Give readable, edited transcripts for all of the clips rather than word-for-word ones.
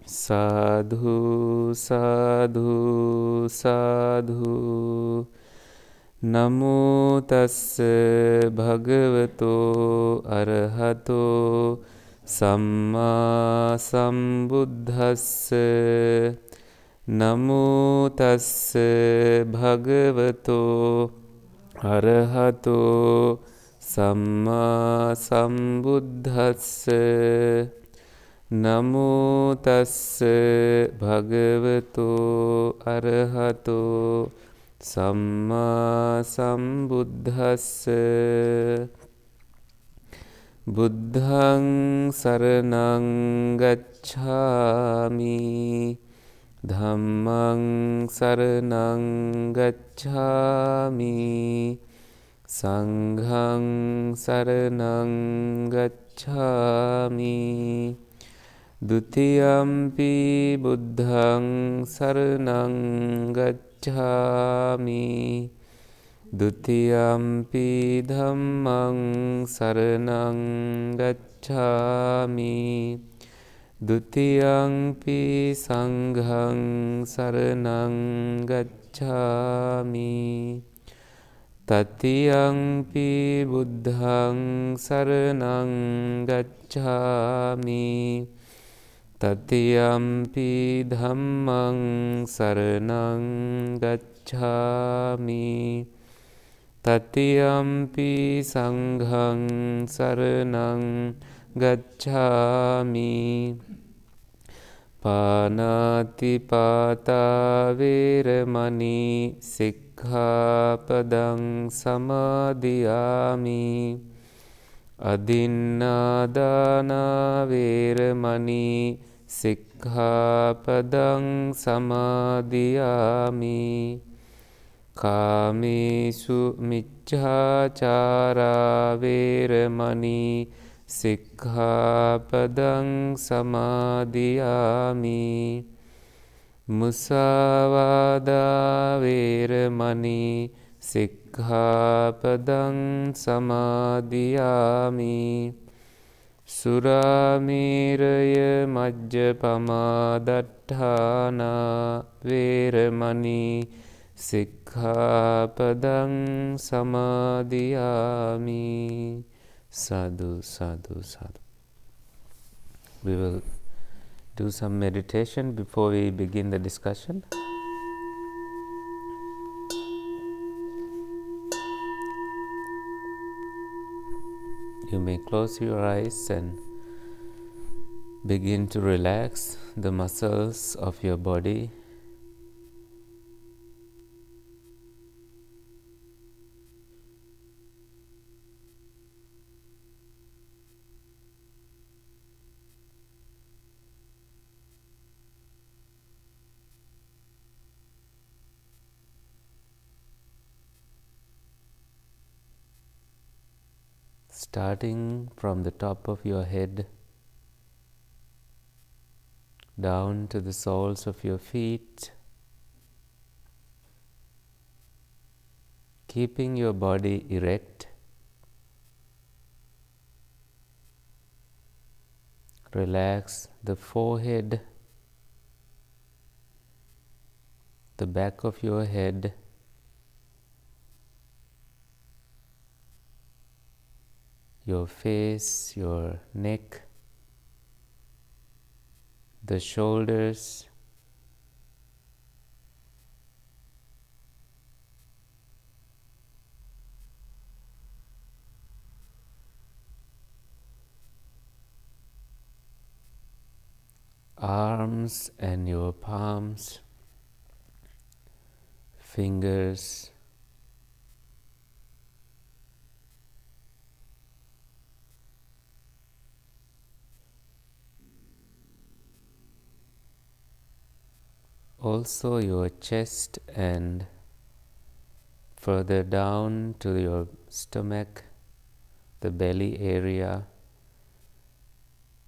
Sadhu, sadhu, sadhu. Namo tassa bhagavato arahato samma sambuddhassa. Namo tassa bhagavato arahato samma sambuddhassa. Namo tassa bhagavato arahato samma sambuddhassa. Buddhaṃ saraṇaṃ gacchāmi. Dhammaṃ saraṇaṃ gacchāmi. Saṅghaṃ saraṇaṃ gacchāmi. Dutiyampi buddhaṃ saraṇaṃ gacchāmi. Dutiyampi dhammaṃ saraṇaṃ gacchāmi. Dutiyampi saṅghaṃ saraṇaṃ gacchāmi. Tatiyampi buddhaṃ saraṇaṃ gacchāmi. Tatiyampi dhammaṃ saraṇaṃ gacchāmi. Tatiyampi saṅghaṃ saraṇaṃ gacchāmi. Pānātipātā vīramani sikkhapadang samadhiyāmi. Adinādāna vīramani sikkhapadang samadhiyāmi. Kāmesu micchācārā vīramani sikkhapadang samadhiyāmi. Musāvādā vīramani sikkhapadang samadhiyāmi. Surāmiraya majjapamā datthāna vīramani sikkhapadang samadhiyāmi. Sadhu, sadhu, sadhu. We will do some meditation before we begin the discussion. You may close your eyes and begin to relax the muscles of your body. Starting from the top of your head down to the soles of your feet, keeping your body erect. Relax the forehead, the back of your head, your face, your neck, the shoulders, arms and your palms, fingers, also your chest and further down to your stomach, the belly area,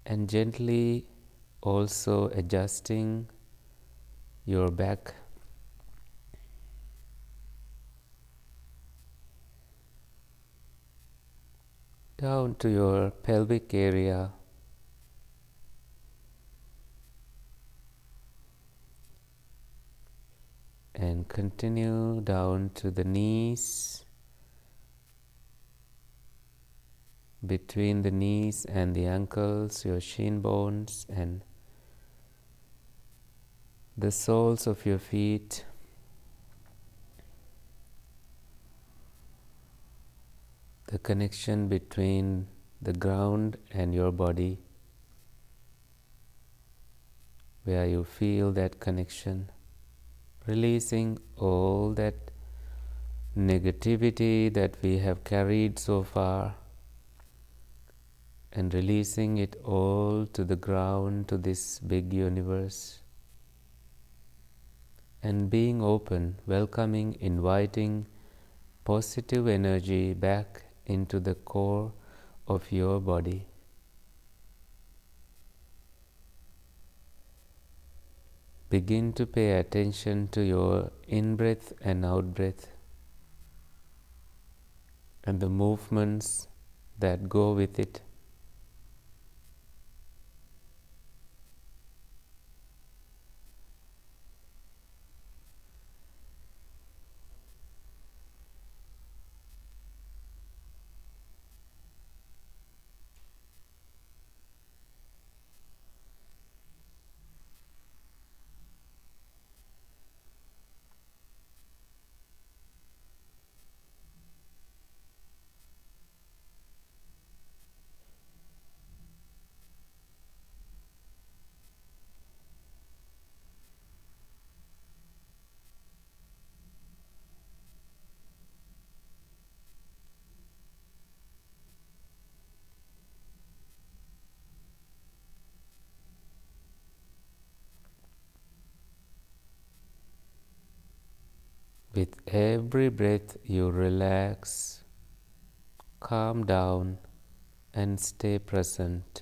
and gently also adjusting your back. Down to your pelvic area, and continue down to the knees, between the knees and the ankles, your shin bones and the soles of your feet. The connection between the ground and your body, where you feel that connection, releasing all that negativity that we have carried so far and releasing it all to the ground, to this big universe, and being open, welcoming, inviting positive energy back into the core of your body. Begin to pay attention to your in-breath and out-breath and the movements that go with it. With every breath, you relax, calm down, and stay present.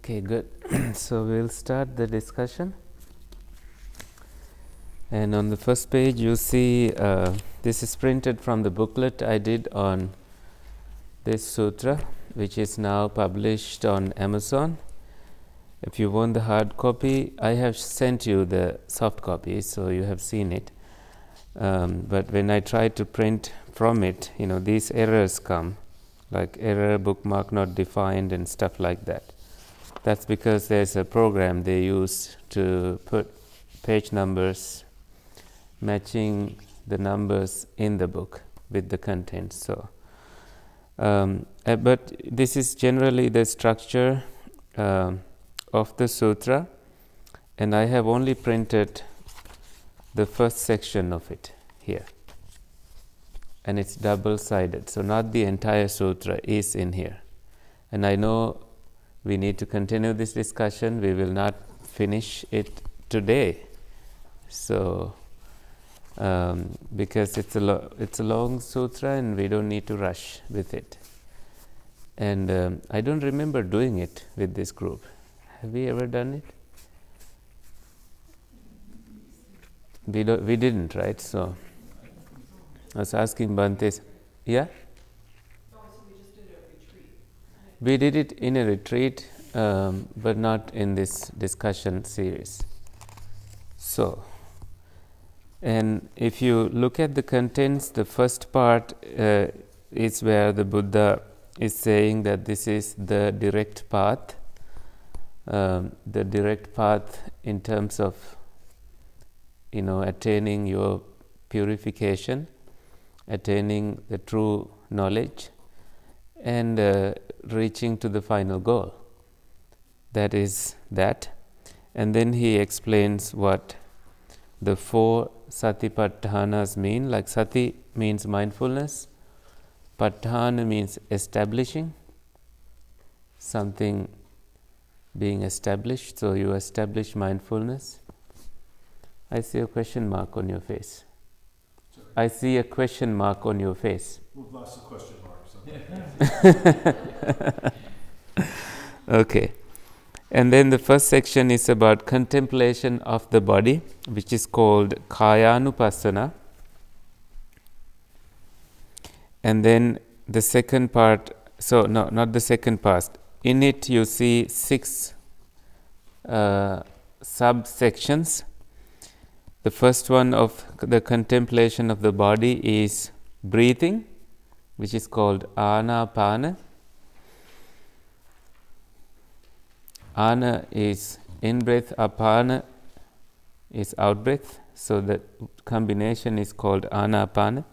Okay, good. So we'll start the discussion. And on the first page, you see this is printed from the booklet I did on this sutra, which is now published on Amazon. If you want the hard copy, I have sent you the soft copy, so you have seen it. But when I try to print from it, these errors come, like error, bookmark not defined, and stuff like that. That's because there's a program they use to put page numbers matching the numbers in the book with the content. So, but this is generally the structure of the sutra, and I have only printed the first section of it here, and it's double-sided, so not the entire sutra is in here. And I know we need to continue this discussion. We will not finish it today, so because it's a long sutra and we don't need to rush with it. And I don't remember doing it with this group. Have we ever done it? We didn't, right? So I was asking Bante. Yeah? We just did a retreat. We did it in a retreat, but not in this discussion series. So, and if you look at the contents, the first part is where the Buddha is saying that this is the direct path. The direct path in terms of attaining your purification, attaining the true knowledge, and reaching to the final goal. That is that. And then he explains what the 4 Satipatthana's mean. Like Sati means mindfulness, Patthana means establishing, something being established. So you establish mindfulness. I see a question mark on your face. Sorry? I see a question mark on your face. Well, lots of question marks. Okay. And then the first section is about contemplation of the body, which is called Kayanupassana. And then the second part, not the second part. In it you see 6 subsections. The first one of the contemplation of the body is breathing, which is called Anapana. Ana is in-breath, Apana is out-breath. So the combination is called Anapana.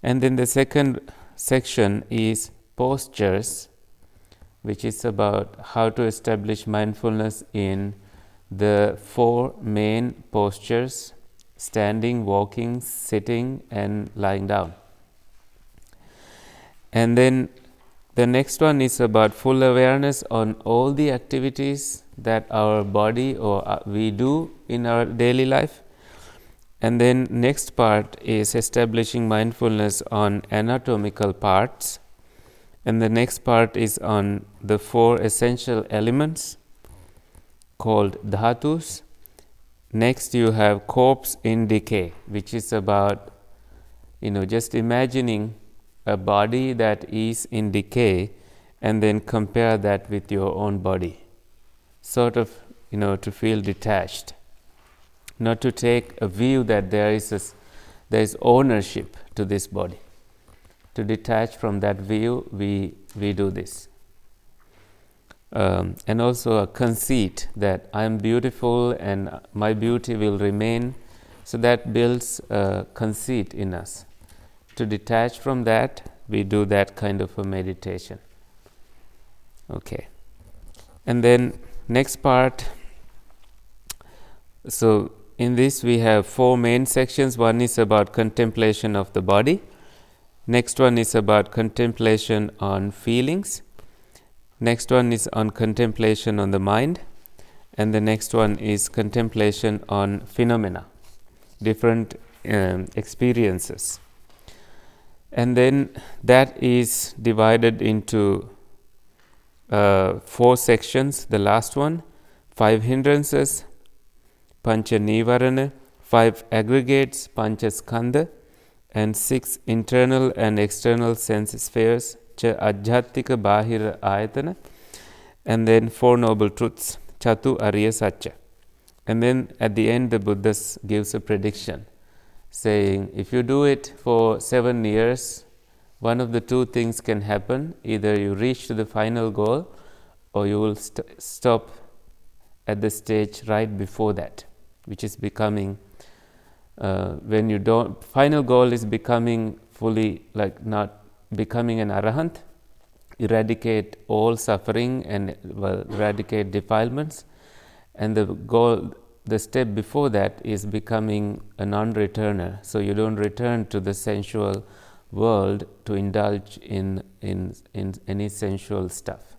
And then the second section is postures, which is about how to establish mindfulness in the 4 main postures: standing, walking, sitting, and lying down. And then the next one is about full awareness on all the activities that our body or we do in our daily life. And then next part is establishing mindfulness on anatomical parts. And the next part is on the 4 essential elements called dhatus. Next you have corpse in decay, which is about just imagining a body that is in decay and then compare that with your own body. Sort of, to feel detached. Not to take a view that there is ownership to this body. To detach from that view, we do this. And also a conceit that I am beautiful and my beauty will remain. So that builds a conceit in us. To detach from that, we do that kind of a meditation. Okay. And then next part, so in this we have 4 main sections. One is about contemplation of the body. Next one is about contemplation on feelings. Next one is on contemplation on the mind. And the next one is contemplation on phenomena, different experiences. And then that is divided into 4 sections. The last one, 5 hindrances, pancha nivarana, 5 aggregates, pancha skandha, and 6 internal and external sense spheres, cha adhyattika bahira ayatana, and then 4 noble truths, chatu arya satcha. And then at the end the Buddha gives a prediction saying, if you do it for 7 years, one of the 2 things can happen. Either you reach to the final goal, or you will stop at the stage right before that, which is becoming, when you don't, final goal is becoming fully, like not becoming an arahant, eradicate all suffering and eradicate defilements. And the goal, the step before that is becoming a non-returner. So you don't return to the sensual world to indulge in any sensual stuff.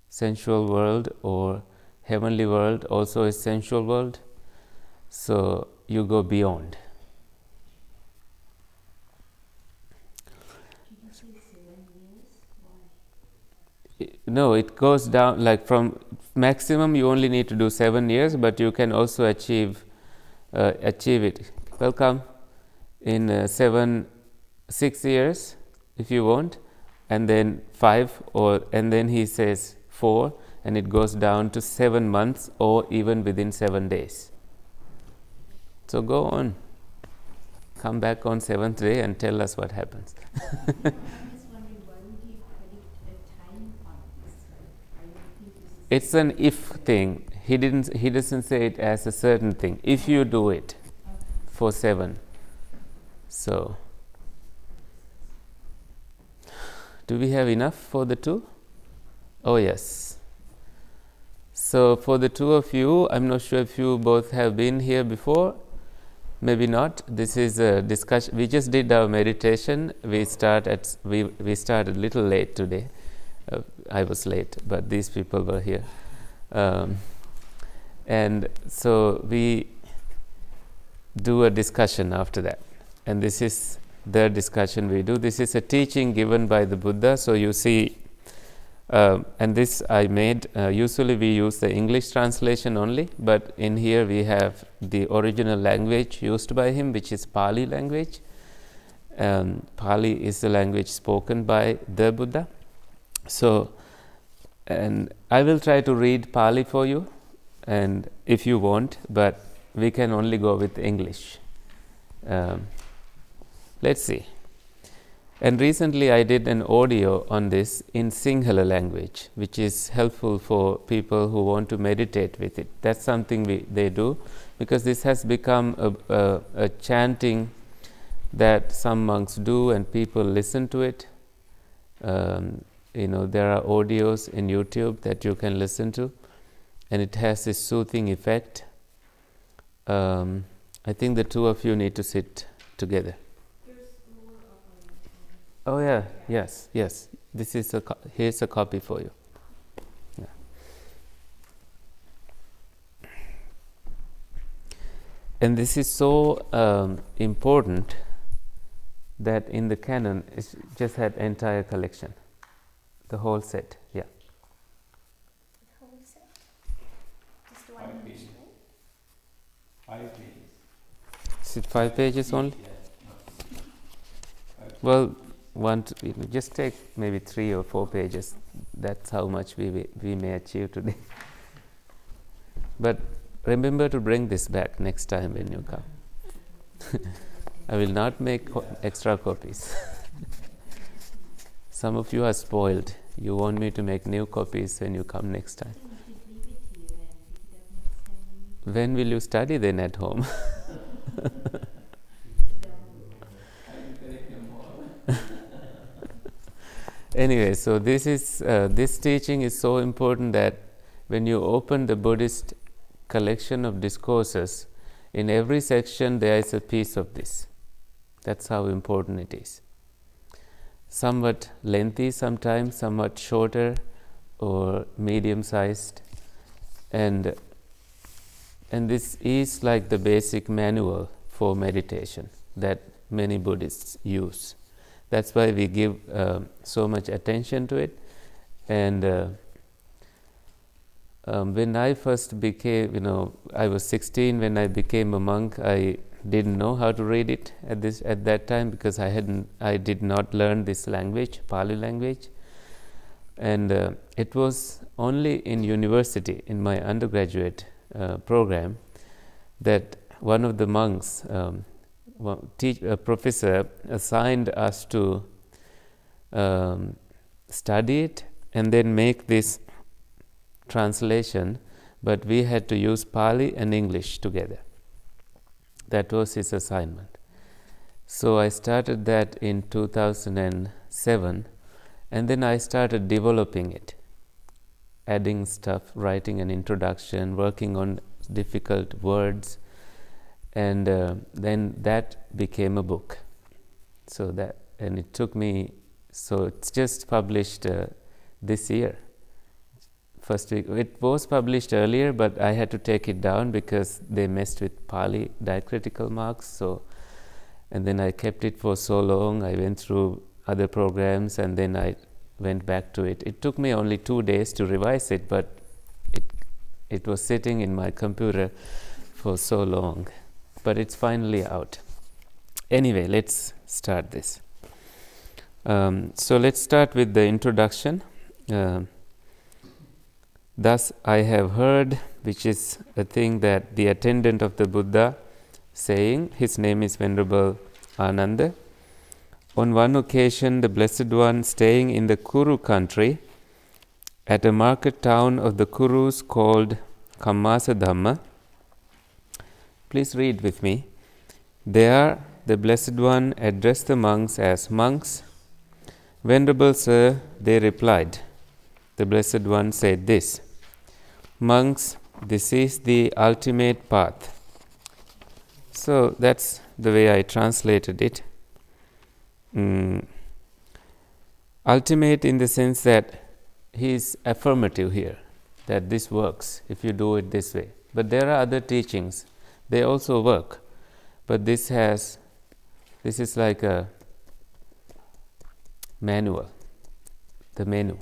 Sensual world or heavenly world also is sensual world. So you go beyond. No, it goes down, like from maximum you only need to do 7 years, but you can also achieve it. Welcome. In 6 years if you want, and then 5, and then he says 4, and it goes down to 7 months or even within 7 days. So go on. Come back on 7th day and tell us what happens. It's an if thing. He doesn't say it as a certain thing. If you do it for 7. So do we have enough for the 2? Oh yes. So for the 2 of you, I'm not sure if you both have been here before. Maybe not. This is a discussion. We just did our meditation. We started a little late today. I was late, but these people were here. And so we do a discussion after that. And this is the discussion we do. This is a teaching given by the Buddha. So you see, and this I made, usually we use the English translation only, but in here we have the original language used by him, which is Pali language. Pali is the language spoken by the Buddha. So, and I will try to read Pali for you, and if you want, but we can only go with English. Let's see. And recently I did an audio on this in Sinhala language, which is helpful for people who want to meditate with it. That's something they do, because this has become a chanting that some monks do, and people listen to it. There are audios in YouTube that you can listen to, and it has this soothing effect. I think the 2 of you need to sit together. Oh yeah, yes. This is here's a copy for you. Yeah. And this is so important that in the canon it just had entire collection, the whole set. Yeah. The whole set. Just the one. 5 pages. 5 pages. Is it 5 pages only? Well, just take maybe 3 or 4 pages. That's how much we may achieve today. But remember to bring this back next time when you come. I will not make extra copies. Some of you are spoiled. You want me to make new copies when you come next time. When will you study then at home? Anyway, so this teaching is so important that when you open the Buddhist collection of discourses, in every section there is a piece of this. That's how important it is. Somewhat lengthy sometimes, somewhat shorter or medium-sized, and this is like the basic manual for meditation that many Buddhists use. That's why we give so much attention to it. And when I first became, I was 16 when I became a monk. I didn't know how to read it at that time because I did not learn this language, Pali language. And it was only in university, in my undergraduate program, that one of the monks, a professor, assigned us to study it and then make this translation, but we had to use Pali and English together. That was his assignment. So I started that in 2007, and then I started developing it, adding stuff, writing an introduction, working on difficult words, and then that became a book. And it took me, so it's just published this year. First week, it was published earlier, but I had to take it down because they messed with Pali diacritical marks. And then I kept it for so long. I went through other programs and then I went back to it. It took me only 2 days to revise it, but it was sitting in my computer for so long. But it's finally out. Anyway, let's start this. So let's start with the introduction. Thus I have heard, which is a thing that the attendant of the Buddha saying, his name is Venerable Ananda. On one occasion, the Blessed One, staying in the Kuru country, at a market town of the Kurus called Kammasadhamma. Please read with me. There, the Blessed One addressed the monks as monks. Venerable Sir, they replied. The Blessed One said this: monks, this is the ultimate path. So that's the way I translated it. Ultimate in the sense that he is affirmative here, that this works if you do it this way. But there are other teachings, they also work. But this is like a manual, the menu,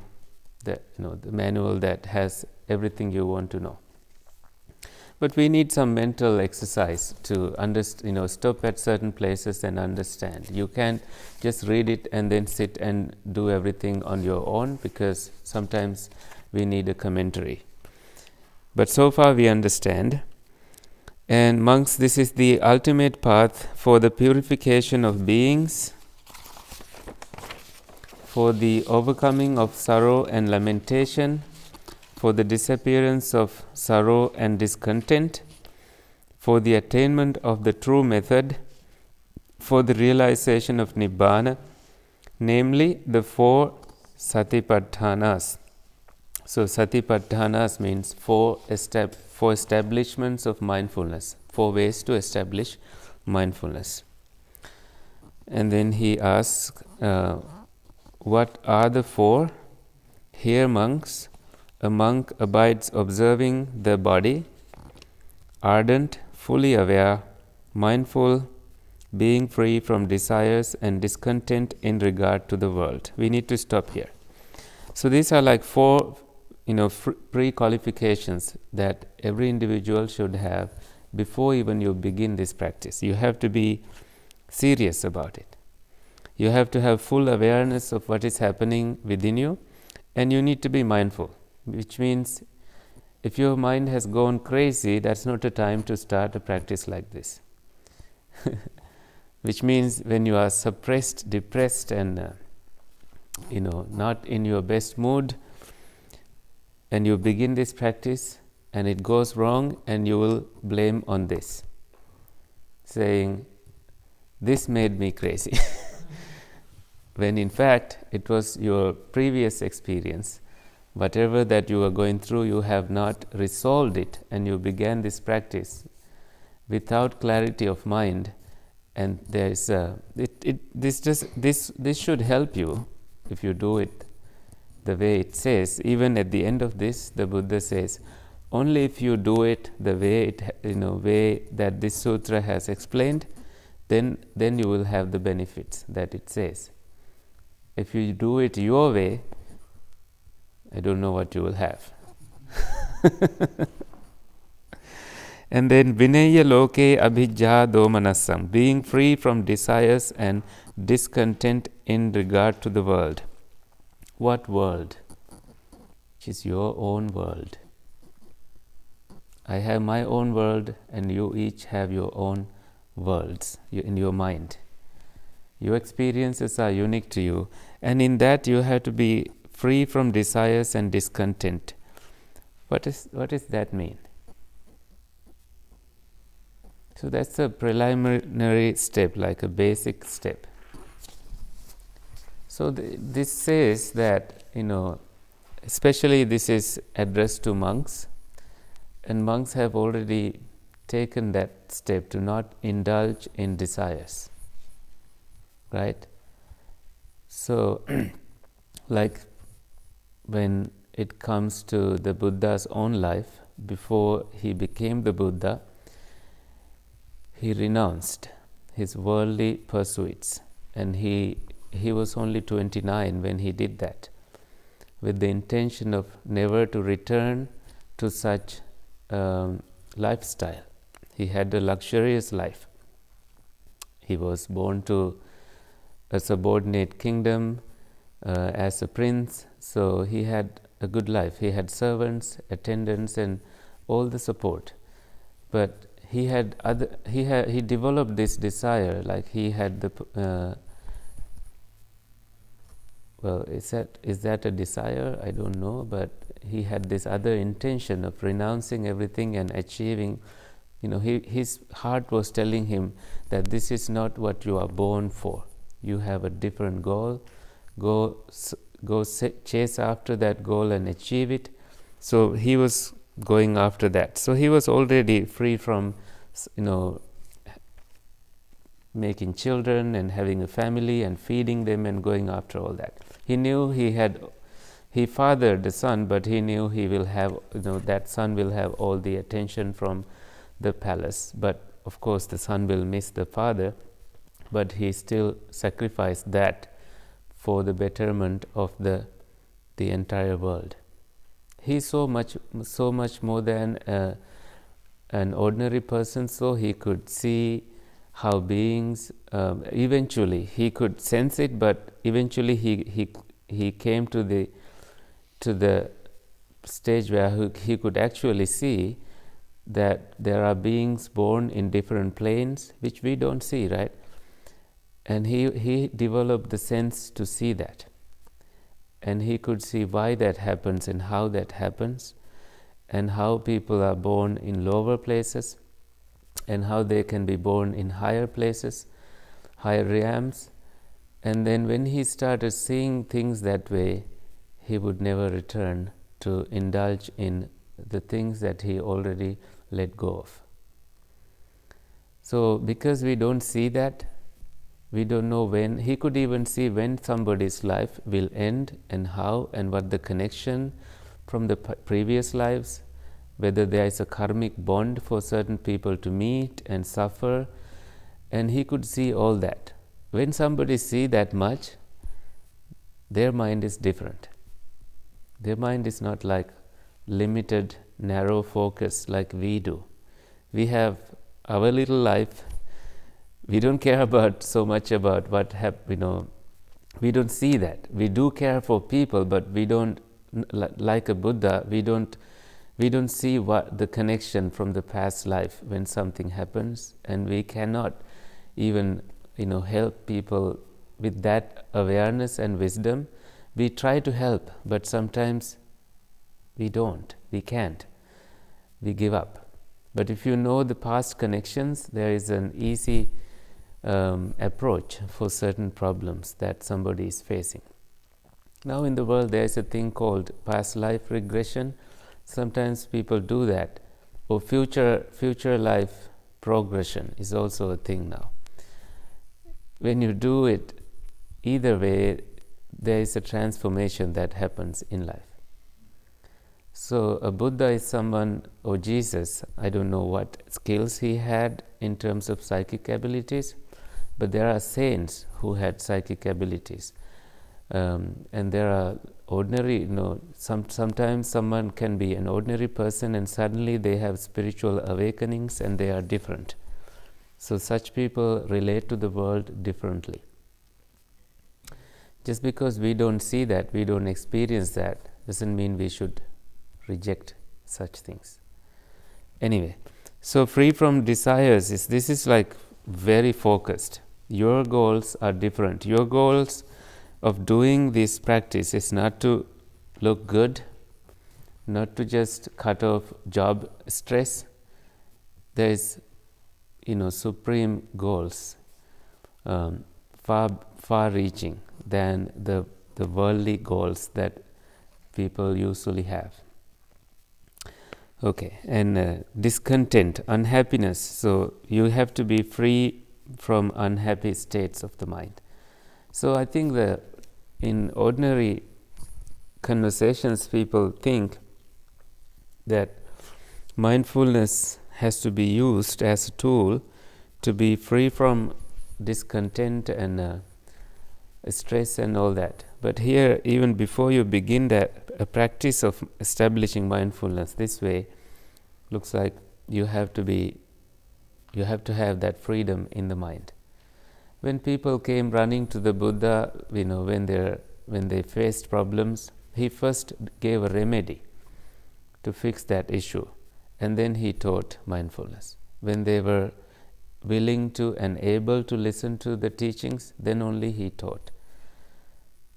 the manual that has everything you want to know. But we need some mental exercise to stop at certain places and understand. You can't just read it and then sit and do everything on your own, because sometimes we need a commentary. But so far we understand. And monks, this is the ultimate path for the purification of beings, for the overcoming of sorrow and lamentation, for the disappearance of sorrow and discontent, for the attainment of the true method, for the realization of Nibbana, namely the 4 Satipatthanas. So Satipatthanas means 4 establishments of mindfulness, 4 ways to establish mindfulness. And then he asks, what are the 4? Here, monks, a monk abides observing the body, ardent, fully aware, mindful, being free from desires and discontent in regard to the world. We need to stop here. So these are like 4 pre-qualifications that every individual should have before even you begin this practice. You have to be serious about it. You have to have full awareness of what is happening within you, and you need to be mindful. Which means if your mind has gone crazy, that's not a time to start a practice like this. Which means when you are suppressed, depressed, and not in your best mood, and you begin this practice and it goes wrong, and you will blame on this, saying, this made me crazy. When in fact it was your previous experience. Whatever that you are going through, you have not resolved it, and you began this practice without clarity of mind. And there is this should help you if you do it the way it says. Even at the end of this, the Buddha says, only if you do it the way way that this sutra has explained, then you will have the benefits that it says. If you do it your way, I don't know what you will have. And then Vinaya Loke Abhijja Domanasam, being free from desires and discontent in regard to the world. What world? Which is your own world. I have my own world, and you each have your own worlds in your mind. Your experiences are unique to you, and in that you have to be free from desires and discontent. What does that mean? So that's a preliminary step, like a basic step. So this says that, especially this is addressed to monks, and monks have already taken that step to not indulge in desires. Right? So, like when it comes to the Buddha's own life, before he became the Buddha, he renounced his worldly pursuits, and he was only 29 when he did that, with the intention of never to return to such lifestyle. He had a luxurious life. He was born to a subordinate kingdom as a prince, so he had a good life. He had servants, attendants, and all the support. But he developed this desire, like he had the is that a desire? I don't know, but he had this other intention of renouncing everything and achieving. His heart was telling him that this is not what you are born for. You have a different goal. Go chase after that goal and achieve it. So he was going after that. So he was already free from, making children and having a family and feeding them and going after all that. He knew he fathered the son, but he knew he will have, that son will have all the attention from the palace. But of course, the son will miss the father, but he still sacrificed that for the betterment of the entire world. He's so much more than an ordinary person, so he could see how beings eventually he could sense it, but eventually he came to the stage where he could actually see that there are beings born in different planes which we don't see, right? And he developed the sense to see that, and he could see why that happens and how that happens, and how people are born in lower places and how they can be born in higher places, higher realms. And then when he started seeing things that way, he would never return to indulge in the things that he already let go of. So because we don't see that, we don't know when. He could even see when somebody's life will end and how, and what the connection from the previous lives, whether there is a karmic bond for certain people to meet and suffer, and he could see all that. When somebody sees that much, their mind is different. Their mind is not like limited, narrow focus like we do. We have our little life. We don't care so much about what happened. We don't see that. We do care for people, but we don't, like a Buddha, we don't see what the connection from the past life when something happens, and we cannot even help people with that awareness and wisdom. We try to help, but sometimes we can't. We give up. But if you know the past connections, there is an easy approach for certain problems that somebody is facing. Now in the world there is a thing called past life regression. Sometimes people do that. Or future life progression is also a thing now. When you do it, either way, there is a transformation that happens in life. So a Buddha is someone, or Jesus, I don't know what skills he had in terms of psychic abilities, but there are saints who had psychic abilities. And there are ordinary, sometimes someone can be an ordinary person and suddenly they have spiritual awakenings and they are different. So such people relate to the world differently. Just because we don't see that, we don't experience that, doesn't mean we should reject such things. Anyway, so free from desires this is like very focused. Your goals are different. Your goals of doing this practice is not to look good, not to just cut off job stress. There is, supreme goals, far reaching than the worldly goals that people usually have. Okay, and discontent, unhappiness. So you have to be free from unhappy states of the mind. So I think that in ordinary conversations, people think that mindfulness has to be used as a tool to be free from discontent and stress and all that. But here, even before you begin a practice of establishing mindfulness this way, looks like you have to have that freedom in the mind. When people came running to the Buddha, when they faced problems, he first gave a remedy to fix that issue, and then he taught mindfulness. When they were willing to and able to listen to the teachings, then only he taught.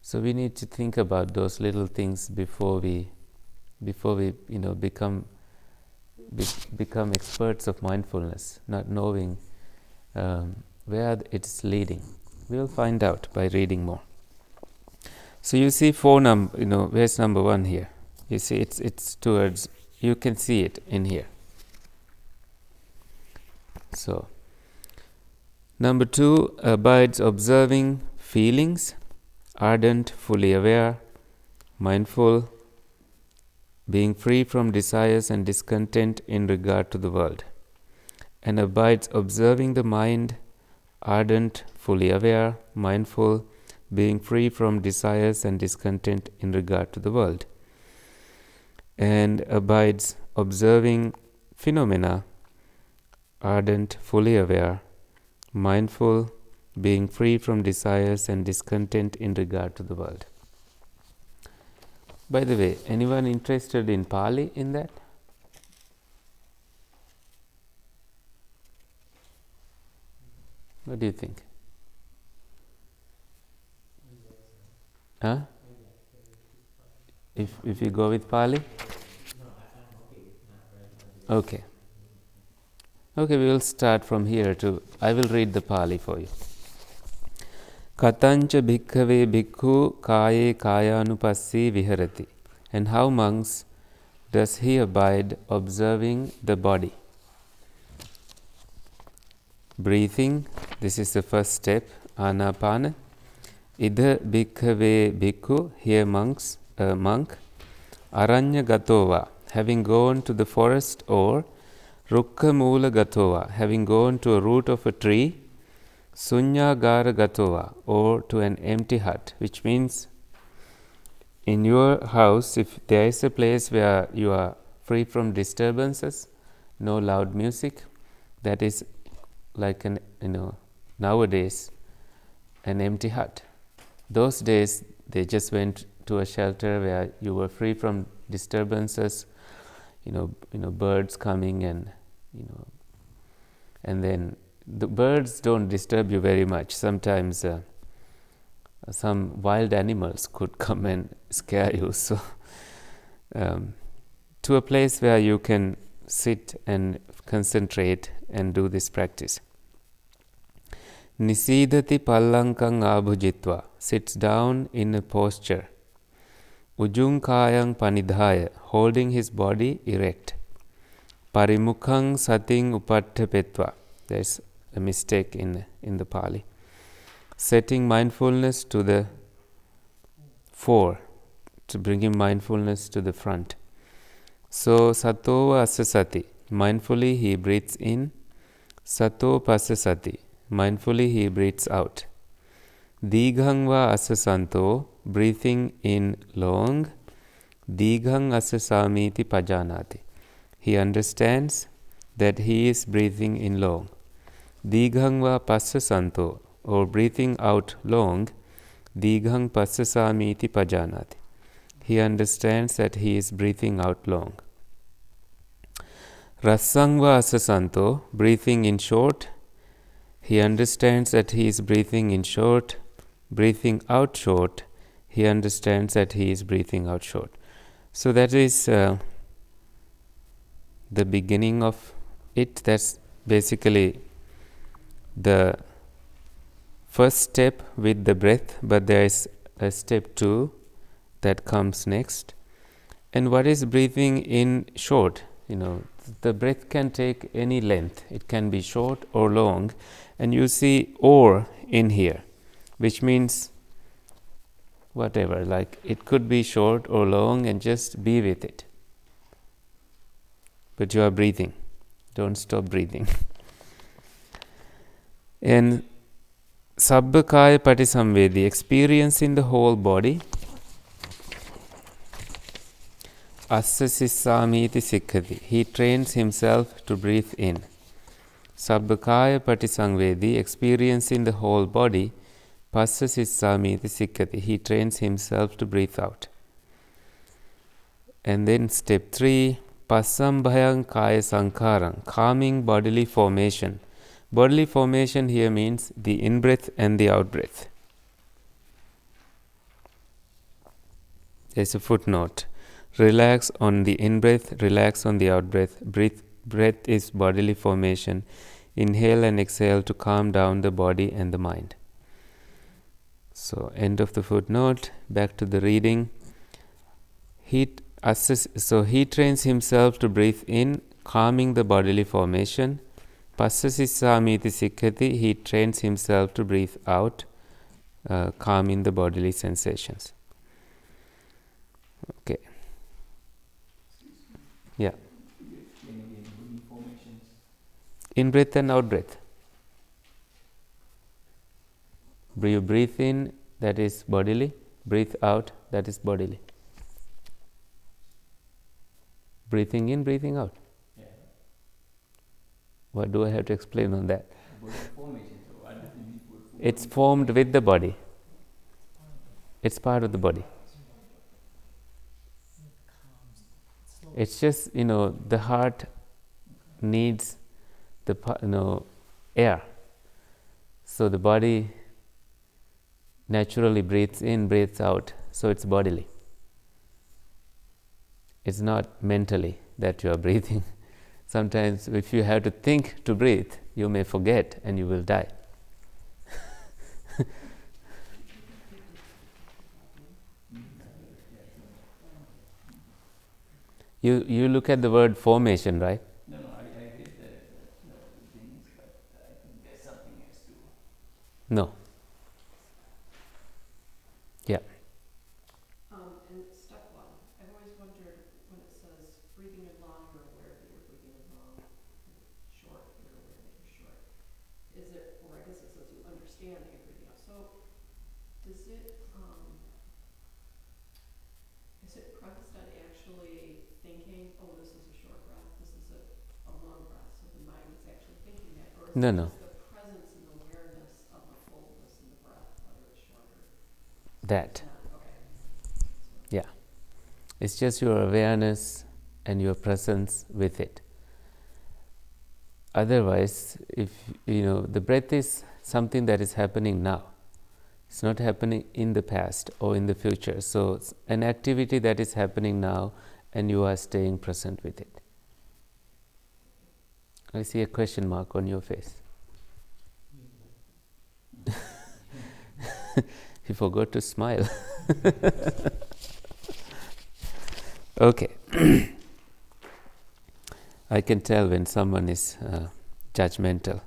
So we need to think about those little things before we become experts of mindfulness, not knowing where it's leading. We'll find out by reading more. So you see where's number 1 here? You see it's towards, you can see it in here. So number 2 abides observing feelings, ardent, fully aware, mindful, being free from desires and discontent in regard to the world, and abides observing the mind, ardent, fully aware, mindful, being free from desires and discontent in regard to the world, and abides observing phenomena, ardent, fully aware, mindful, being free from desires and discontent in regard to the world. By the way, anyone interested in Pali in that? What do you think? Huh? If you go with Pali? Okay. Okay, we will start from here I will read the Pali for you. Katancha bhikkhave bhikkhu kaye kayanupassī viharati. And how, monks, does he abide observing the body? Breathing, this is the first step, anapana. Ida bhikkhave bhikkhu, here monk, aranya gatova, having gone to the forest, or rukkha mula gatova, having gone to a root of a tree, sunyagara gatova, or to an empty hut, which means in your house, if there is a place where you are free from disturbances, no loud music, that is like nowadays an empty hut. Those days they just went to a shelter where you were free from disturbances, birds coming and then the birds don't disturb you very much. Sometimes some wild animals could come and scare you. So to a place where you can sit and concentrate and do this practice. Nisidati pallankang abhujitva, sits down in a posture. Ujung kayang panidhaya, holding his body erect. Parimukhang sating upattapetva, there's a mistake in the Pali. Setting mindfulness to the fore, to bringing mindfulness to the front. So sato asasati, mindfully he breathes in. Sato pasasati, mindfully he breathes out. Dighang va asasanto, breathing in long, Dighang asasamiti pajanati. He understands that he is breathing in long. Dighang va passasanto, or breathing out long, Dighang passasamiti pajanati. He understands that he is breathing out long. Rasang va asasanto, breathing in short, he understands that he is breathing in short. Breathing out short, he understands that he is breathing out short. So that is the beginning of it. That's basically the first step with the breath, but there is a step 2 that comes next. And what is breathing in short? The breath can take any length. It can be short or long. And you see or in here, which means whatever, like it could be short or long, and just be with it. But you are breathing. Don't stop breathing. And Sabbakaya Patisamvedi, experiencing the whole body. Assa sissamiti sikkati. He trains himself to breathe in. Sabbakaya Patisamvedi, experiencing the whole body. Passa sissamiti sikkati. He trains himself to breathe out. And then step 3, Passambhayang kaya sankharang, calming bodily formation. Bodily formation here means the in-breath and the out-breath. There's a footnote. Relax on the in-breath, relax on the out-breath. Breath is bodily formation. Inhale and exhale to calm down the body and the mind. So, end of the footnote. Back to the reading. He trains himself to breathe in, calming the bodily formation. Passasissamiti sikkati. He trains himself to breathe out, calming the bodily sensations. Okay. Yeah. In breath and out breath. You breathe in, that is bodily. Breathe out, that is bodily. Breathing in, breathing out. Yeah. What do I have to explain on that? Body formation. So what does it mean for formation? It's formed with the body. It's part of the body. It's just, the heart needs the air. So the body naturally breathes in, breathes out. So it's bodily. It's not mentally that you are breathing. Sometimes if you have to think to breathe, you may forget and you will die. You look at the word formation, right? No, I read the things, but I think there's something else too. No. Yeah. And step 1, I've always wondered when it says breathing in long, you're aware that you're breathing in long, short, you're aware that you're short. Is it, or I guess it says you understand that you're breathing out. So does it, is it premised on actually thinking, oh, this is a short breath, this is a long breath, so the mind is actually thinking that, or is No, it no. just the presence and awareness of the fullness in the breath, whether it's shorter? That. Okay. Yeah. It's just your awareness and your presence with it. Otherwise, if the breath is something that is happening now. It's not happening in the past or in the future. So it's an activity that is happening now and you are staying present with it. I see a question mark on your face. You forgot to smile. Okay. I can tell when someone is judgmental.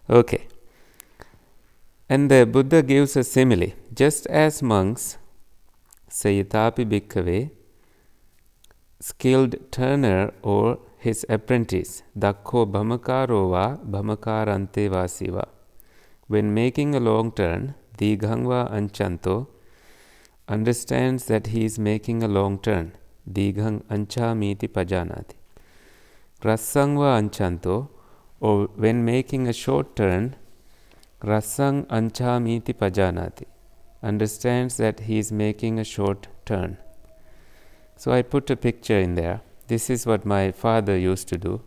Okay. And the Buddha gives a simile. Just as monks, sayatapi bhikkhave, skilled turner or his apprentice, dakho bhamakaro va bhamakarante vasiva, when making a long turn, Dighangva Anchanto understands that he is making a long turn. Dighang Anchamiti Pajanati. Rassangva Anchanto, or when making a short turn, Rassang Anchamiti Pajanati, understands that he is making a short turn. So I put a picture in there. This is what my father used to do.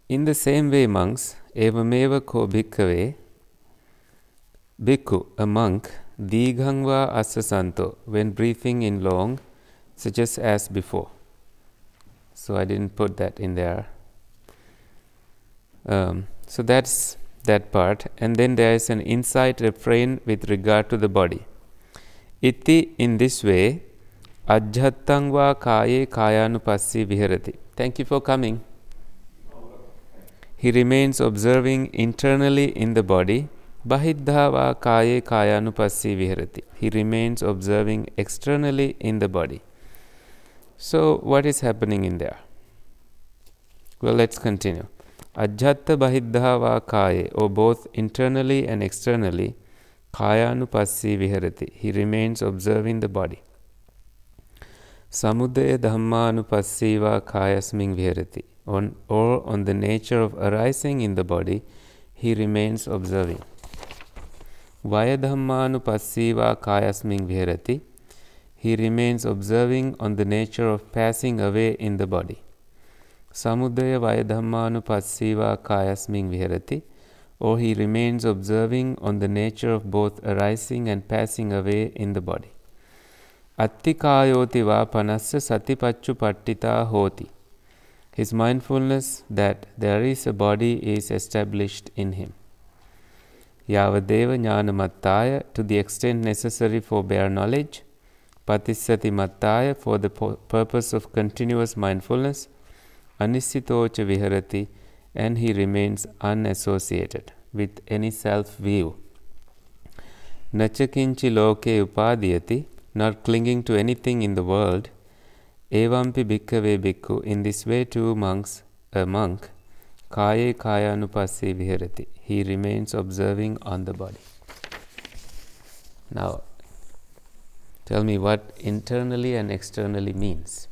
In the same way, monks, evameva ko bhikkhave, bhikkhu, a monk, dighangva asasanto, when breathing in long, such as before. So I didn't put that in there. So that's that part. And then there is an insight refrain with regard to the body. Iti, in this way, ajjattangva kaye kayanupassi viharati. Thank you for coming. He remains observing internally in the body. Bahiddhava kaye kayanupassi viharati. He remains observing externally in the body. So what is happening in there? Well, let's continue. Ajjatta bahiddhava kaye, or both internally and externally, kayanupassi viharati. He remains observing the body. Samudaya dhammanupassiva kayasming viharati. Or on the nature of arising in the body, he remains observing. Vaya dhammanupassiva kayasming viharati. He remains observing on the nature of passing away in the body. Samudaya vaya dhammanupassiva kayasming viharati. Or he remains observing on the nature of both arising and passing away in the body. Attikayoti va panasya satipacchu pattita hoti. His mindfulness that there is a body is established in him. Yavadeva jnanamattaya, to the extent necessary for bare knowledge. Patissati mattaya, for the purpose of continuous mindfulness. Anisitocha viharati, and he remains unassociated with any self-view. Nachakinchi loke upadiyati, not clinging to anything in the world. Evampi bhikkhave bhikkhu, in this way too a monk, kaye kayanupassi viharati, he remains observing on the body. Now, tell me what internally and externally means.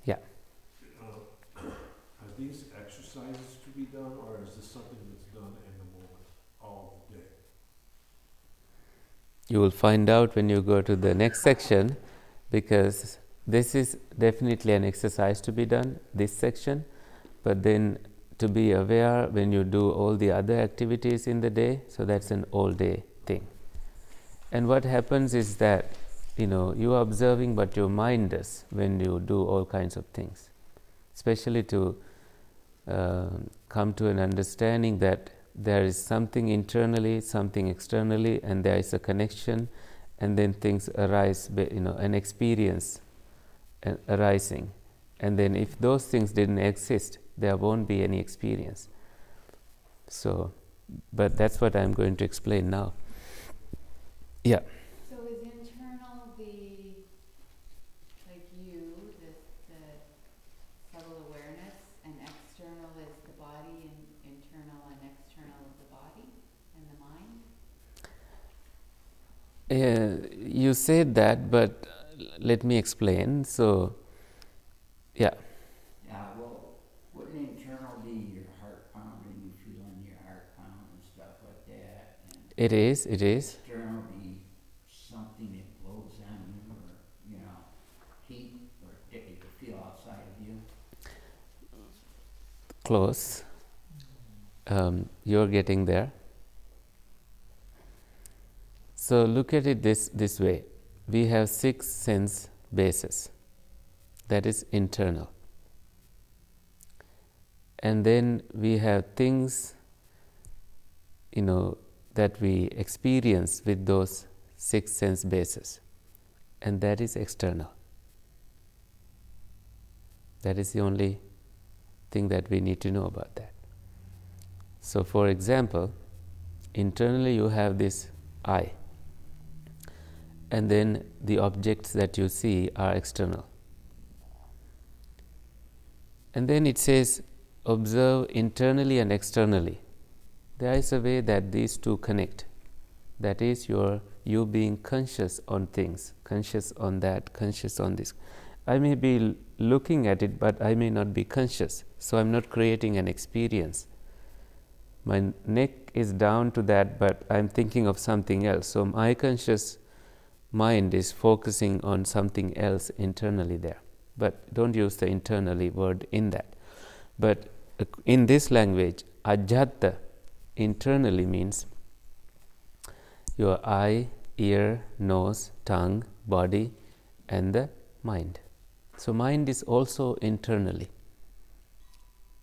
Yeah. Are these exercises to be done, or is this something that's done in the moment all day? You will find out when you go to the next section, because this is definitely an exercise to be done, this section, but then to be aware when you do all the other activities in the day, so that's an all day thing. And what happens is that, you are observing, but your mind does when you do all kinds of things, especially to come to an understanding that there is something internally, something externally, and there is a connection, and then things arise, an experience arising. And then if those things didn't exist, there won't be any experience. So, but that's what I'm going to explain now. Yeah. So is internal like the subtle awareness, and external is the body, and internal and external is the body and the mind? You said that, but let me explain. So, yeah. Yeah, well, wouldn't internal be your heart pounding, you feeling your heart pound and stuff like that? And It is. external be something that blows on you, or, heat, or that you can feel outside of you? Close. You're getting there. So look at it this way. We have 6 sense bases. That is internal. And then we have things, that we experience with those 6 sense bases. And that is external. That is the only thing that we need to know about that. So for example, internally you have this eye. and then the objects that you see are external. And then it says, observe internally and externally. There is a way that these two connect. That is you being conscious on things, conscious on that, conscious on this. I may be looking at it, but I may not be conscious, so I'm not creating an experience. My neck is down to that, but I'm thinking of something else. So my conscious mind is focusing on something else internally there. But don't use the internally word in that. But in this language, ajjata internally means your eye, ear, nose, tongue, body, and the mind. So mind is also internally.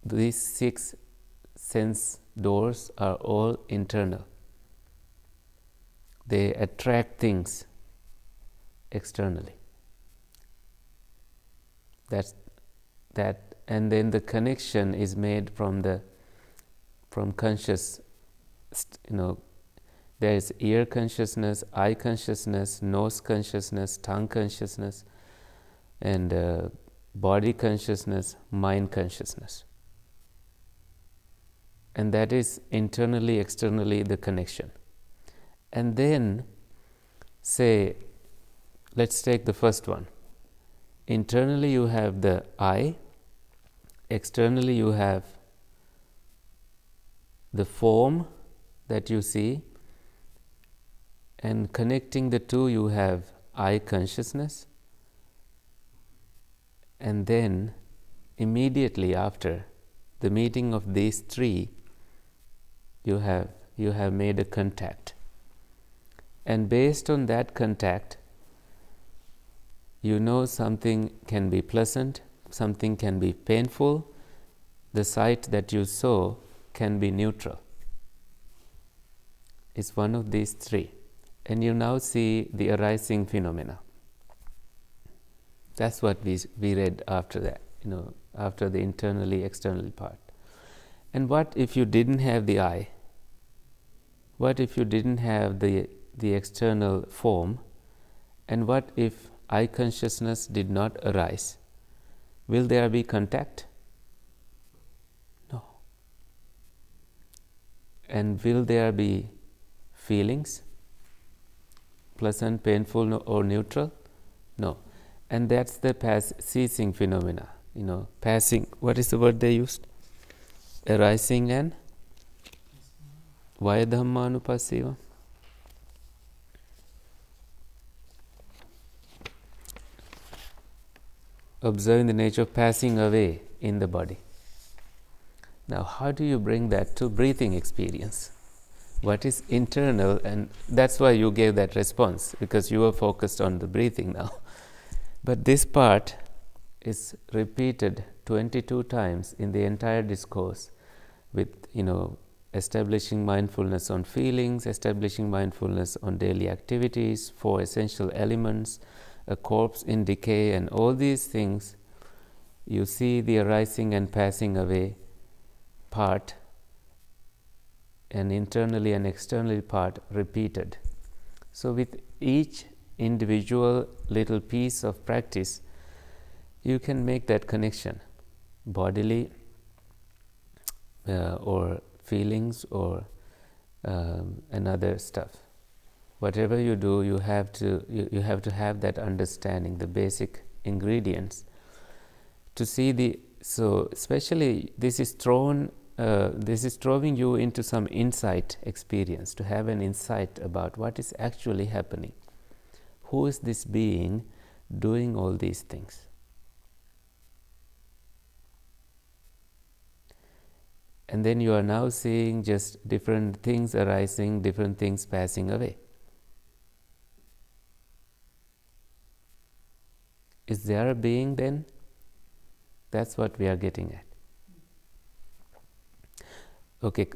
These 6 sense doors are all internal. They attract things externally. And then the connection is made from conscious. There is ear consciousness, eye consciousness, nose consciousness, tongue consciousness, and body consciousness, mind consciousness. And that is internally, externally the connection. And then say, let's take the first one. Internally you have the eye, externally you have the form that you see, and connecting the two you have eye consciousness, and then immediately after the meeting of these 3, you have made a contact, and based on that contact, you know something can be pleasant, something can be painful, the sight that you saw can be neutral. It's one of these 3, and you now see the arising phenomena. That's what we read after that, after the internally, externally part. And what if you didn't have the eye? What if you didn't have the external form? And what if eye consciousness did not arise? Will there be contact? No. And will there be feelings? Pleasant, painful, or neutral? No. And that's the ceasing phenomena. Passing. What is the word they used? Arising and Vaya Dhammanupassiva. Observing the nature of passing away in the body. Now, how do you bring that to breathing experience? What is internal? And that's why you gave that response, because you were focused on the breathing now. But this part is repeated 22 times in the entire discourse, with establishing mindfulness on feelings, establishing mindfulness on daily activities, 4 essential elements, a corpse in decay, and all these things. You see the arising and passing away part, and internally and externally part repeated. So with each individual little piece of practice, you can make that connection, bodily or feelings or another stuff. Whatever you do, you have to have that understanding, the basic ingredients, to see so especially this is throwing you into some insight experience, to have an insight about what is actually happening. Who is this being doing all these things? And then you are now seeing just different things arising, different things passing away. Is there a being then? That's what we are getting at. Okay,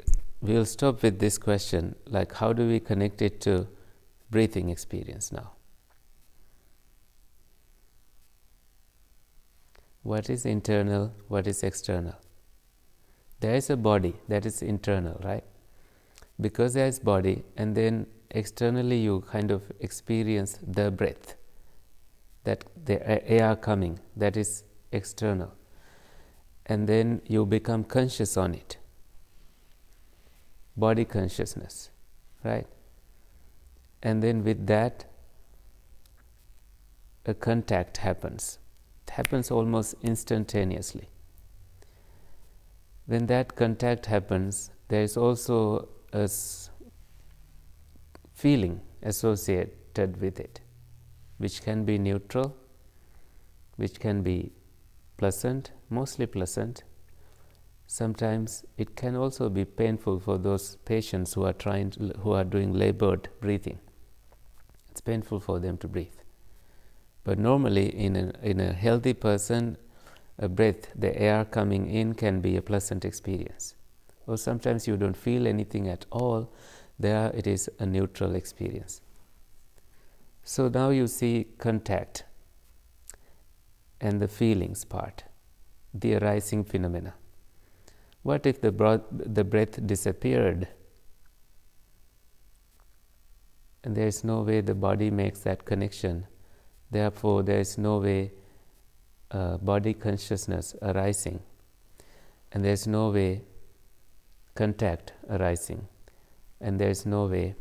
we'll stop with this question, like how do we connect it to breathing experience now? What is internal? What is external? There is a body that is internal, right? Because there is body, and then externally you kind of experience the breath, that the air coming, that is external. And then you become conscious on it. Body consciousness, right? And then with that, a contact happens. It happens almost instantaneously. When that contact happens, there is also a feeling associated with it, which can be neutral, which can be pleasant, mostly pleasant. Sometimes it can also be painful for those patients who are doing labored breathing. It's painful for them to breathe. But normally, in a healthy person, a breath, the air coming in, can be a pleasant experience. Or sometimes you don't feel anything at all. There, it is a neutral experience. So now you see contact and the feelings part, the arising phenomena. What if the breath disappeared? And there is no way the body makes that connection. Therefore, there is no way body consciousness arising. And there is no way contact arising. And there is no way.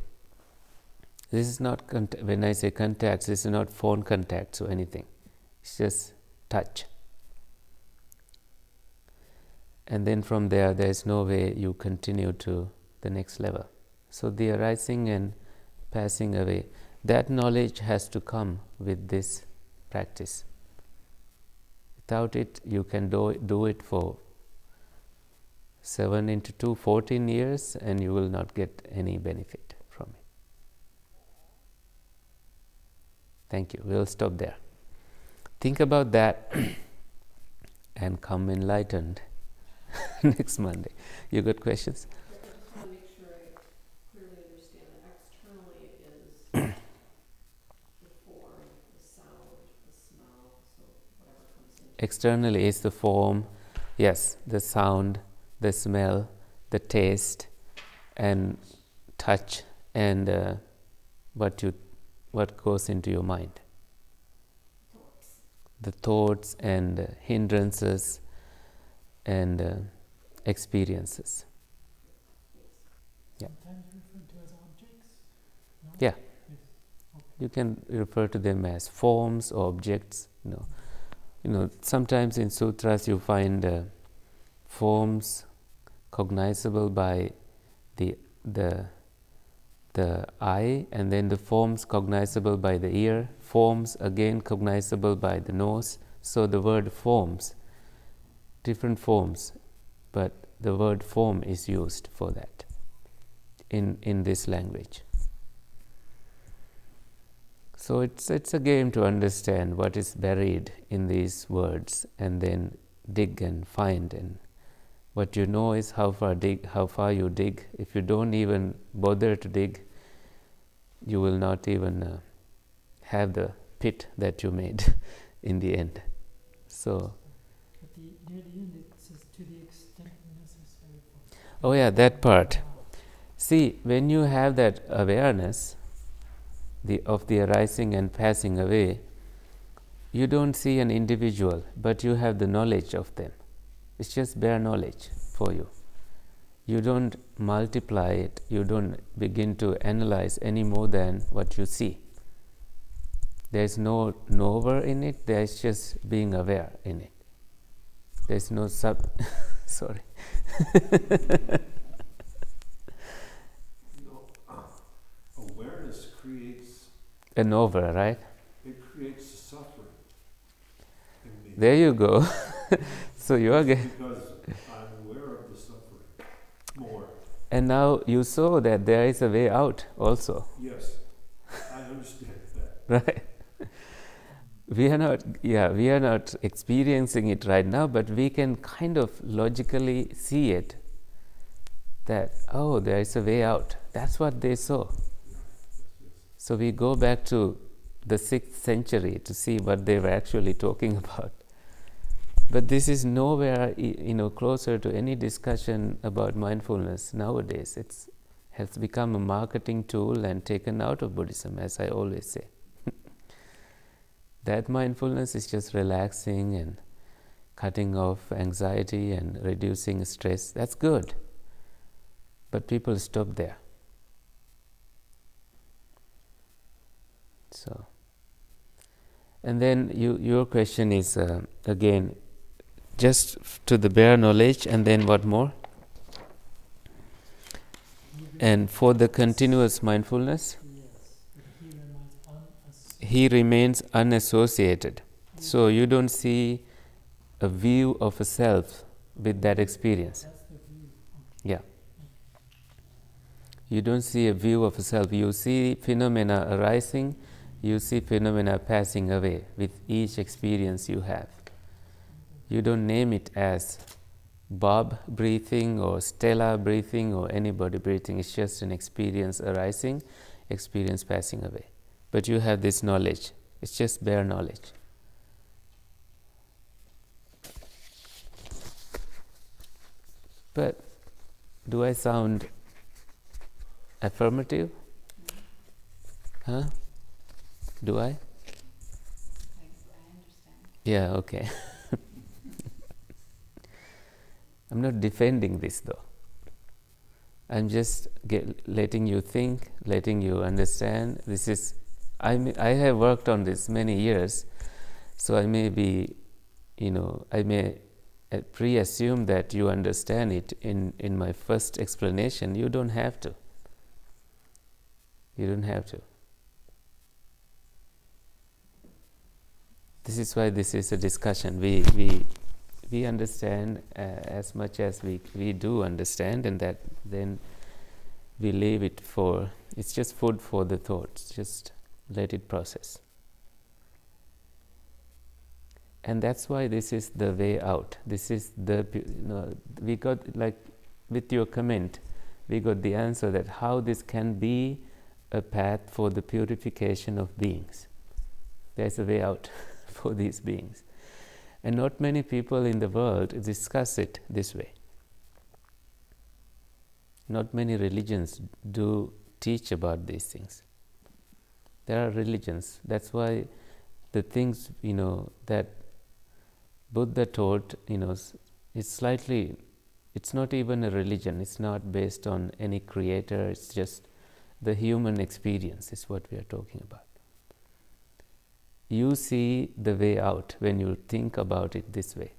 This is not, when I say contacts, this is not phone contacts or anything. It's just touch. And then from there is no way you continue to the next level. So the arising and passing away, that knowledge has to come with this practice. Without it, you can do it for 7 into 2, 14 years, and you will not get any benefit from it. Thank you. We'll stop there. Think about that and come enlightened next Monday. You got questions? I just want to make sure I clearly understand that externally is the form, the sound, the smell, so whatever comes in. Externally is the form, yes, the sound, the smell, the taste, and touch, and what goes into your mind. Thoughts. The thoughts and hindrances and experiences. Yeah. Sometimes referred to as objects? No? Yeah. Yes. Okay. You can refer to them as forms or objects. You know, sometimes in sutras you find forms cognizable by the eye, and then the forms cognizable by the ear, forms again cognizable by the nose. So the word forms, different forms, but the word form is used for that in this language. So it's a game to understand what is buried in these words, and then dig and find. And what you know is how far you dig. If you don't even bother to dig, you will not even have the pit that you made in the end. So. At the near the end it says to the extent necessary for. Oh yeah, that part. See, when you have that awareness of the arising and passing away, you don't see an individual, but you have the knowledge of them. It's just bare knowledge for you. You don't multiply it, you don't begin to analyze any more than what you see. There's no knower in it, there's just being aware in it. There's no sorry. Awareness creates A knower, right? It creates suffering in me. There you go. So you are getting. Because I'm aware of the suffering more. And now you saw that there is a way out also. Yes, I understand that. Right? We are not experiencing it right now, but we can kind of logically see it. That, oh, there is a way out. That's what they saw. So we go back to the 6th century to see what they were actually talking about. But this is nowhere, closer to any discussion about mindfulness nowadays. It's has become a marketing tool and taken out of Buddhism, as I always say. That mindfulness is just relaxing and cutting off anxiety and reducing stress. That's good. But people stop there. So, and then your question is again, just to the bare knowledge, and then what more? And for the continuous mindfulness, he remains unassociated. So you don't see a view of a self with that experience. Yeah. You don't see a view of a self. You see phenomena arising, you see phenomena passing away with each experience you have. You don't name it as Bob breathing or Stella breathing or anybody breathing. It's just an experience arising, experience passing away. But you have this knowledge. It's just bare knowledge. But do I sound affirmative? Huh? Do I? I understand. Yeah, okay. I'm not defending this though. I'm just letting you think, letting you understand. This is, I have worked on this many years, so I may be, I may pre-assume that you understand it in my first explanation. You don't have to. You don't have to. This is why this is a discussion. We understand as much as we do understand, and that then we leave it for, it's just food for the thoughts, just let it process. And that's why this is the way out. This is the, we got, like with your comment, we got the answer that how this can be a path for the purification of beings. There's a way out for these beings. And not many people in the world discuss it this way. Not many religions do teach about these things. There are religions. That's why the things, that Buddha taught, it's slightly, it's not even a religion. It's not based on any creator. It's just the human experience is what we are talking about. You see the way out when you think about it this way.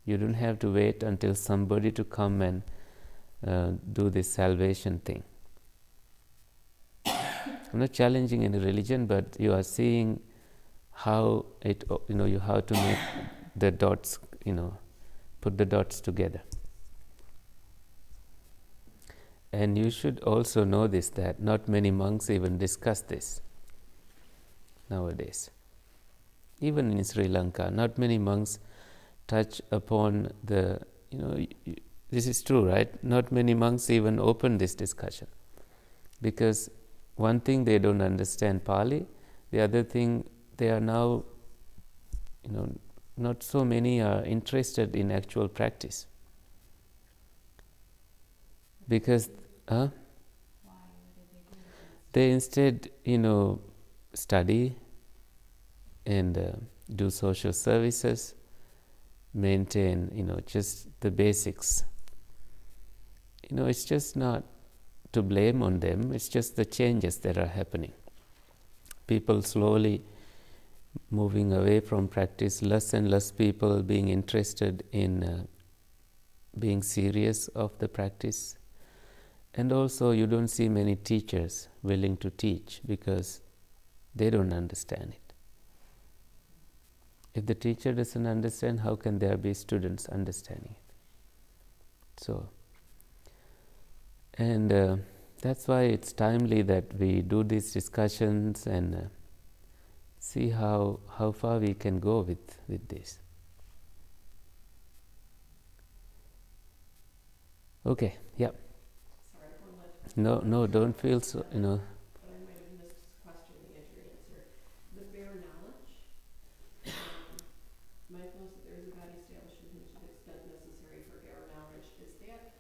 You don't have to wait until somebody to come and do this salvation thing. I'm not challenging any religion, but you are seeing how it, you how to make the dots, put the dots together. And you should also know this, that not many monks even discuss this nowadays. Even in Sri Lanka, not many monks touch upon the, this is true, right? Not many monks even open this discussion. Because one thing, they don't understand Pali. The other thing, they are now, not so many are interested in actual practice. Because, Why? What did they do? they instead, study and do social services, maintain, just the basics. It's just not to blame on them, it's just the changes that are happening. People slowly moving away from practice, less and less people being interested in being serious of the practice. And also you don't see many teachers willing to teach because they don't understand it. If the teacher doesn't understand, how can there be students understanding it? So, and that's why it's timely that we do these discussions and see how far we can go with this. Okay, yeah. Sorry, one last. No, don't feel so, But I might have missed this question that you had your answer. The bare knowledge, mindfulness that there is a body establishment to the extent necessary for bare knowledge. Is that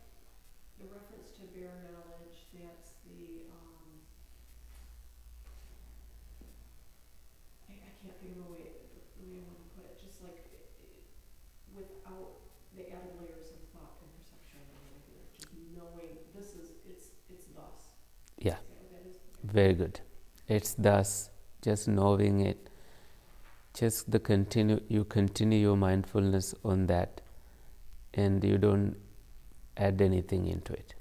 the reference to bare knowledge that's without the added layers of thought and perception and everything, just knowing this is, it's thus. Yeah. Is that what that is? Very good. It's thus, just knowing it. Just you continue your mindfulness on that, and you don't add anything into it.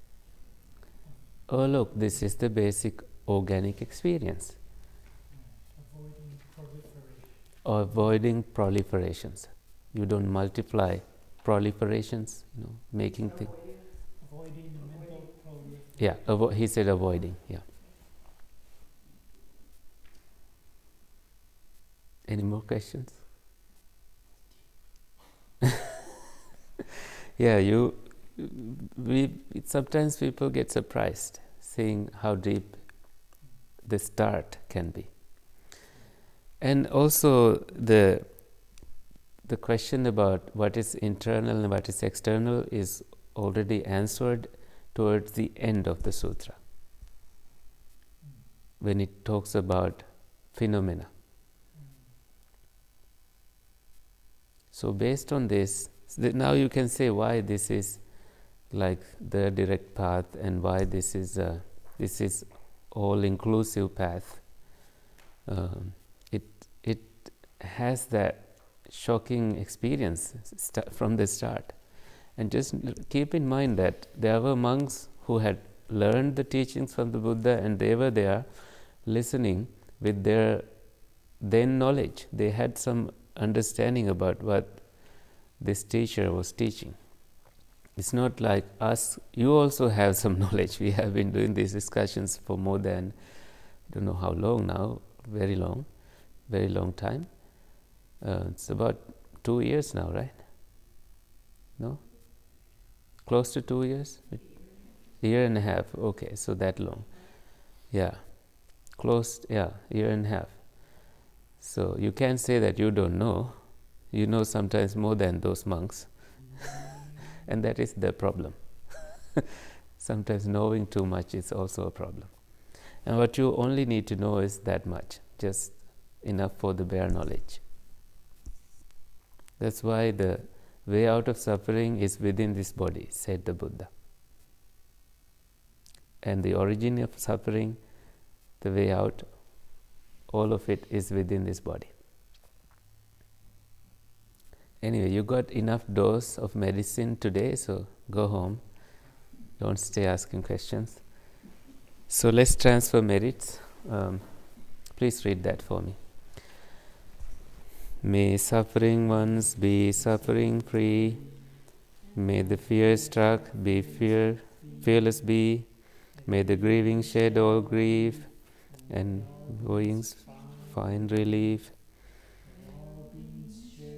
Oh look, this is the basic organic experience. Avoiding proliferation. Avoiding proliferations. You don't multiply proliferations, making things. Avoiding mental proliferation. Yeah, he said avoiding, yeah. Any more questions? Yeah, sometimes people get surprised seeing how deep the start can be. And also the question about what is internal and what is external is already answered towards the end of the sutra, when it talks about phenomena. So based on this, now you can say why this is like the direct path and why this is all-inclusive path. It has that shocking experience from the start. And just keep in mind that there were monks who had learned the teachings from the Buddha, and they were there listening with their then knowledge. They had some understanding about what this teacher was teaching. It's not like us. You also have some knowledge. We have been doing these discussions for more than, I don't know how long now, very long time. It's about 2 years now, right? No? Close to 2 years? Year and a half. Okay, so that long. Yeah. Year and a half. So you can't say that you don't know. You know sometimes more than those monks. And that is the problem. Sometimes knowing too much is also a problem. And what you only need to know is that much, just enough for the bare knowledge. That's why the way out of suffering is within this body, said the Buddha. And the origin of suffering, the way out, all of it is within this body. Anyway, you got enough dose of medicine today, so go home. Don't stay asking questions. So let's transfer merits. Please read that for me. May suffering ones be suffering free. May the fear struck be fearless be. May the grieving shed all grief, and goings find relief.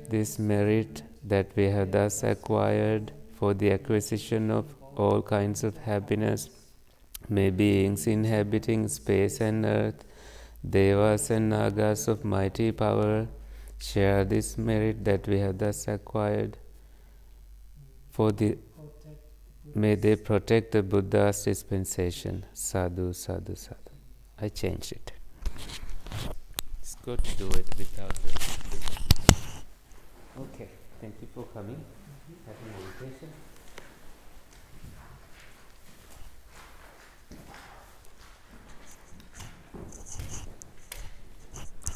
This merit that we have thus acquired for the acquisition of all kinds of happiness, may beings inhabiting space and earth, devas and nagas of mighty power, share this merit that we have thus acquired. May they protect the Buddha's dispensation. Sadhu, sadhu, sadhu. I changed it. It's good to do it without the... Okay, thank you for coming. Happy meditation.